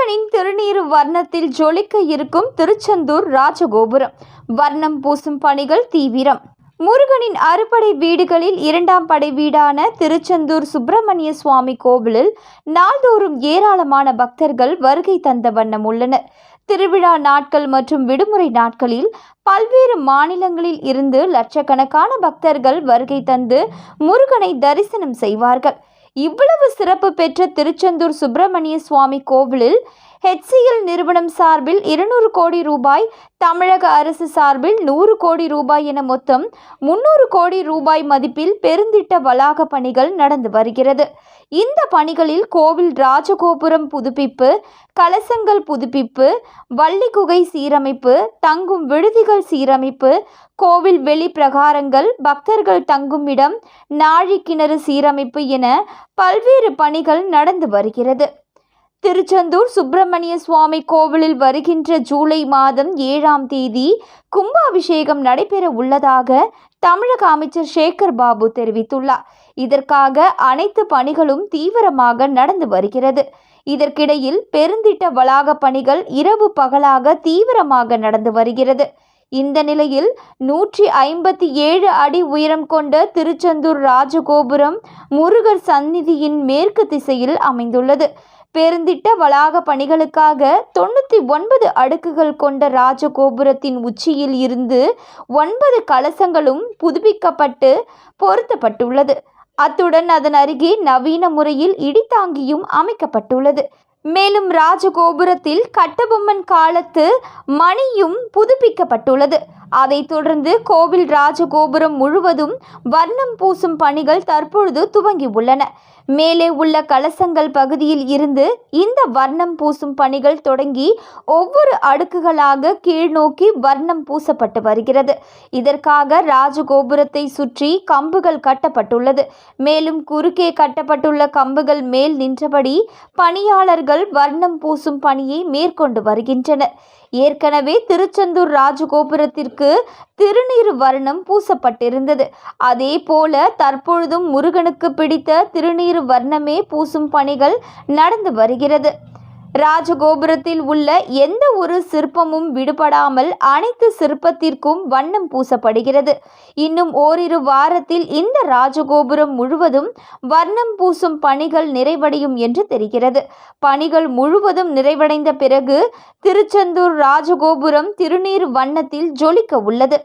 முருகனின் திருநீறு வர்ணத்தில் ஜொலிக்க இருக்கும் திருச்செந்தூர் ராஜகோபுரம் வர்ணம் பூசும் பணிகள் தீவிரம். முருகனின் அறுபடை வீடுகளில் இரண்டாம் படை வீடான திருச்செந்தூர் சுப்பிரமணிய சுவாமி கோவிலில் நாள்தோறும் ஏராளமான பக்தர்கள் வருகை தந்த வண்ணம் உள்ளனர். திருவிழா நாட்கள் மற்றும் விடுமுறை நாட்களில் பல்வேறு மாநிலங்களில் இருந்து லட்சக்கணக்கான பக்தர்கள் வருகை தந்து முருகனை தரிசனம் செய்வார்கள். இவ்வளவு சிறப்பு பெற்ற திருச்செந்தூர் சுப்பிரமணிய சுவாமி கோவிலில் HCL நிறுவனம் சார்பில் 200 கோடி ரூபாய், தமிழக அரசு சார்பில் 100 கோடி ரூபாய் என மொத்தம் 300 கோடி ரூபாய் மதிப்பில் பெருந்திட்ட வளாக பணிகள் நடந்து வருகிறது. இந்த பணிகளில் கோவில் ராஜகோபுரம் புதுப்பிப்பு, கலசங்கள் புதுப்பிப்பு, வள்ளிக்குகை சீரமைப்பு, தங்கும் விடுதிகள் சீரமைப்பு, கோவில் வெளி பிரகாரங்கள், பக்தர்கள் தங்கும் இடம், நாழி கிணறு சீரமைப்பு என பல்வேறு பணிகள் நடந்து வருகிறது. திருச்செந்தூர் சுப்பிரமணிய சுவாமி கோவிலில் வருகின்ற ஜூலை மாதம் 7ஆம் தேதி கும்பாபிஷேகம் நடைபெற உள்ளதாக தமிழக அமைச்சர் சேகர் பாபு தெரிவித்துள்ளார். இதற்காக அனைத்து பணிகளும் தீவிரமாக நடந்து வருகிறது. இதற்கிடையில் பெருந்திட்ட வளாக பணிகள் இரவு பகலாக தீவிரமாக நடந்து வருகிறது. இந்த நிலையில் 157 அடி உயரம் கொண்ட திருச்செந்தூர் ராஜகோபுரம் முருகர் சந்நிதியின் மேற்கு திசையில் அமைந்துள்ளது. பெருந்திட்ட வளாக பணிகளுக்காக 99 அடுக்குகள் கொண்ட ராஜகோபுரத்தின் உச்சியில் இருந்து 9 கலசங்களும் புதுப்பிக்கப்பட்டு பொருத்தப்பட்டுள்ளது. அத்துடன் அதன் அருகே நவீன முறையில் இடித்தாங்கியும் அமைக்கப்பட்டுள்ளது. மேலும் ராஜகோபுரத்தில் கட்டபொம்மன் காலத்து மணியும் புதுப்பிக்கப்பட்டுள்ளது. அதைத் தொடர்ந்து கோவில் ராஜகோபுரம் முழுவதும் வர்ணம் பூசும் பணிகள் தற்பொழுது துவங்கியுள்ளன. மேலே உள்ள கலசங்கள் பகுதியில் இருந்து இந்த வர்ணம் பூசும் பணிகள் தொடங்கி ஒவ்வொரு அடுக்குகளாக கீழ்நோக்கி வர்ணம் பூசப்பட்டு வருகிறது. இதற்காக ராஜகோபுரத்தை சுற்றி கம்புகள் கட்டப்பட்டுள்ளது. மேலும் குறுக்கே கட்டப்பட்டுள்ள கம்புகள் மேல் நின்றபடி பணியாளர்கள் வர்ணம் பூசும் பணியை மேற்கொண்டு வருகின்றனர். ஏற்கனவே திருச்செந்தூர் ராஜகோபுரத்திற்கு திருநீறு வர்ணம் பூசப்பட்டிருந்தது. அதே போல தற்பொழுதும் முருகனுக்கு பிடித்த திருநீறு வர்ணமே பூசும் பணிகள் நடந்து வருகிறது. ராஜகோபுரத்தில் உள்ள எந்த ஒரு சிற்பமும் விடுபடாமல் அனைத்து சிற்பத்திற்கும் வண்ணம் பூசப்படுகிறது. இன்னும் ஓரிரு வாரத்தில் இந்த ராஜகோபுரம் முழுவதும் வர்ணம் பூசும் பணிகள் நிறைவடையும் என்று தெரிகிறது. பணிகள் முழுவதும் நிறைவடைந்த பிறகு திருச்செந்தூர் ராஜகோபுரம் திருநீறு வண்ணத்தில் ஜொலிக்க உள்ளது.